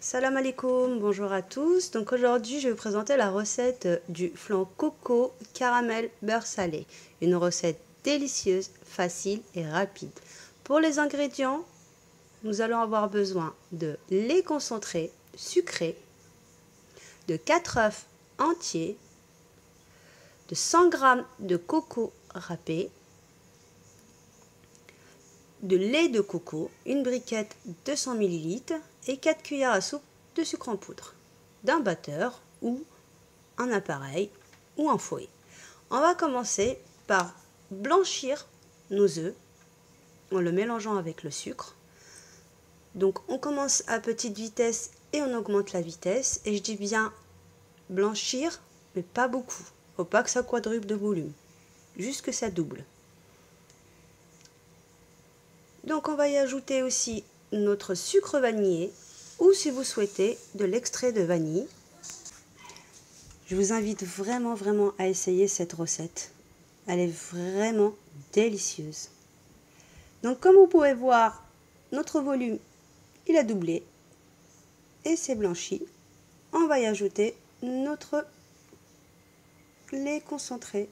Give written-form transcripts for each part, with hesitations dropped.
Salam alaikum, bonjour à tous. Donc aujourd'hui, je vais vous présenter la recette du flan coco caramel beurre salé. Une recette délicieuse, facile et rapide. Pour les ingrédients, nous allons avoir besoin de lait concentré sucré, de 4 œufs entiers, de 100 g de coco râpé, de lait de coco, une briquette 200 ml et 4 cuillères à soupe de sucre en poudre, d'un batteur ou un appareil ou un fouet. On va commencer par blanchir nos œufs en le mélangeant avec le sucre. Donc on commence à petite vitesse et on augmente la vitesse, et je dis bien blanchir mais pas beaucoup. Faut pas que ça quadruple de volume, juste que ça double. Donc on va y ajouter aussi notre sucre vanillé ou, si vous souhaitez, de l'extrait de vanille. Je vous invite vraiment à essayer cette recette. Elle est vraiment délicieuse. Donc comme vous pouvez voir, notre volume il a doublé et c'est blanchi. On va y ajouter notre lait concentré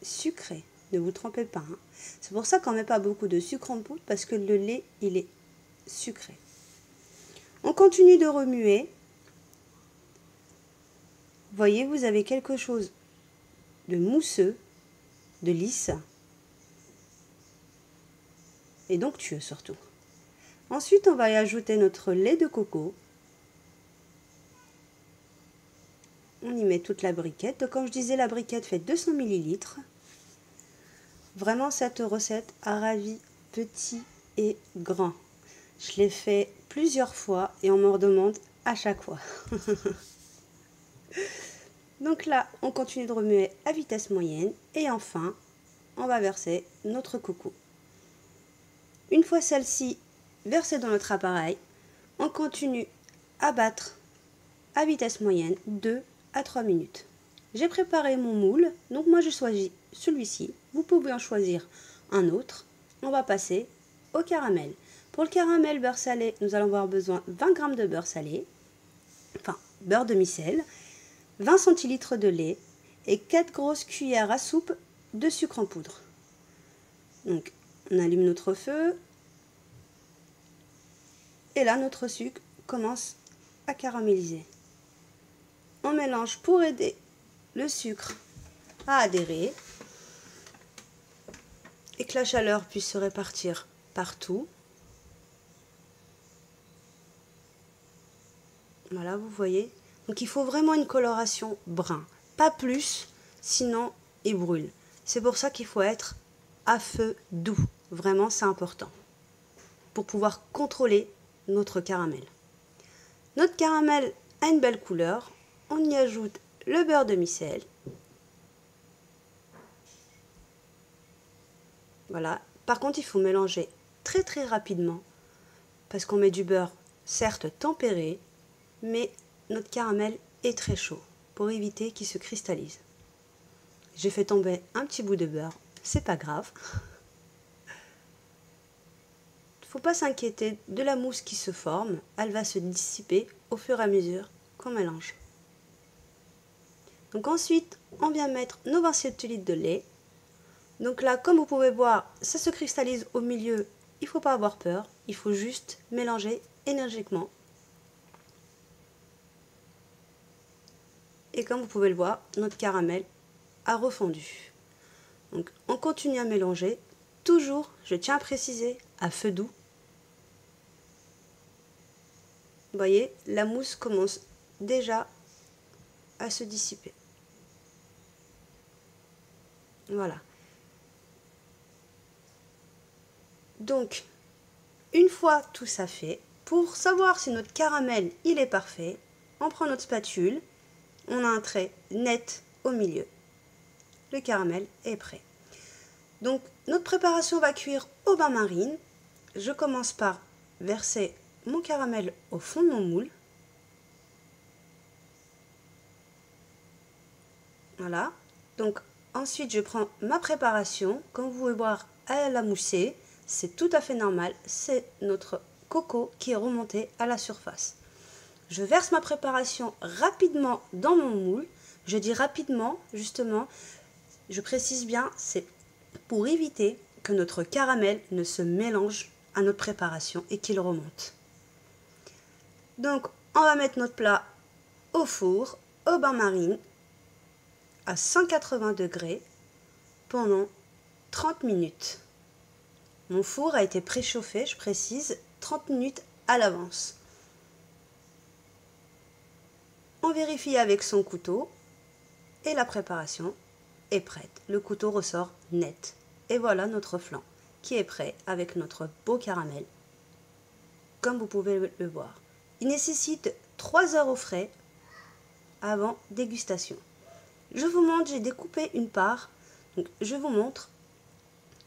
sucré. Ne vous trompez pas, hein. C'est pour ça qu'on ne met pas beaucoup de sucre en poudre, parce que le lait, il est sucré. On continue de remuer. Vous voyez, vous avez quelque chose de mousseux, de lisse, et d'onctueux surtout. Ensuite, on va y ajouter notre lait de coco. On y met toute la briquette. Donc, comme je disais, la briquette fait 200 ml. Vraiment, cette recette a ravi petit et grand. Je l'ai fait plusieurs fois et on me redemande à chaque fois. Donc là, on continue de remuer à vitesse moyenne et enfin, on va verser notre coco. Une fois celle-ci versée dans notre appareil, on continue à battre à vitesse moyenne 2 à 3 minutes. J'ai préparé mon moule, donc moi j'ai choisi celui-ci. Vous pouvez en choisir un autre. On va passer au caramel. Pour le caramel beurre salé, nous allons avoir besoin de 20 g de beurre salé, enfin beurre demi-sel, 20 centilitres de lait et 4 grosses cuillères à soupe de sucre en poudre. Donc on allume notre feu et là notre sucre commence à caraméliser. On mélange pour aider le sucre à adhérer et que la chaleur puisse se répartir partout. Voilà, vous voyez. Donc il faut vraiment une coloration brun, pas plus, sinon il brûle. C'est pour ça qu'il faut être à feu doux. Vraiment, c'est important pour pouvoir contrôler notre caramel. Notre caramel a une belle couleur. On y ajoute le beurre demi-sel. Voilà. Par contre, il faut mélanger très rapidement parce qu'on met du beurre, certes tempéré, mais notre caramel est très chaud pour éviter qu'il se cristallise. J'ai fait tomber un petit bout de beurre, c'est pas grave. Il ne faut pas s'inquiéter de la mousse qui se forme, elle va se dissiper au fur et à mesure qu'on mélange. Donc ensuite, on vient mettre nos 20 centilitres de lait. Donc là, comme vous pouvez voir, ça se cristallise au milieu. Il ne faut pas avoir peur, il faut juste mélanger énergiquement. Et comme vous pouvez le voir, notre caramel a refondu. Donc on continue à mélanger, toujours, je tiens à préciser, à feu doux. Vous voyez, la mousse commence déjà à se dissiper. Voilà. Donc, une fois tout ça fait, pour savoir si notre caramel il est parfait, on prend notre spatule, on a un trait net au milieu. Le caramel est prêt. Donc, notre préparation va cuire au bain-marine. Je commence par verser mon caramel au fond de mon moule. Voilà. Donc, ensuite, je prends ma préparation. Comme vous pouvez voir, elle a moussé. C'est tout à fait normal. C'est notre coco qui est remonté à la surface. Je verse ma préparation rapidement dans mon moule. Je dis rapidement, justement, je précise bien, c'est pour éviter que notre caramel ne se mélange à notre préparation et qu'il remonte. Donc, on va mettre notre plat au four, au bain-marie, à 180 degrés pendant 30 minutes. Mon four a été préchauffé, je précise, 30 minutes à l'avance. On vérifie avec son couteau et la préparation est prête. Le couteau ressort net. Et voilà notre flan qui est prêt avec notre beau caramel, comme vous pouvez le voir. Il nécessite 3 heures au frais avant dégustation. Je vous montre, j'ai découpé une part. Donc, je vous montre.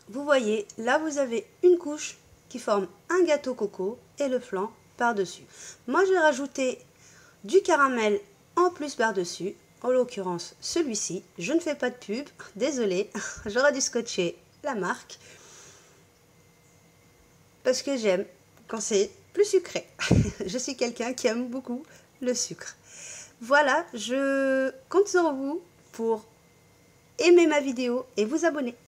Vous voyez, là vous avez une couche qui forme un gâteau coco et le flan par-dessus. Moi, je vais rajouter du caramel en plus par-dessus. En l'occurrence, celui-ci. Je ne fais pas de pub, désolée. J'aurais dû scotcher la marque. Parce que j'aime quand c'est plus sucré. Je suis quelqu'un qui aime beaucoup le sucre. Voilà, je compte sur vous pour aimer ma vidéo et vous abonner.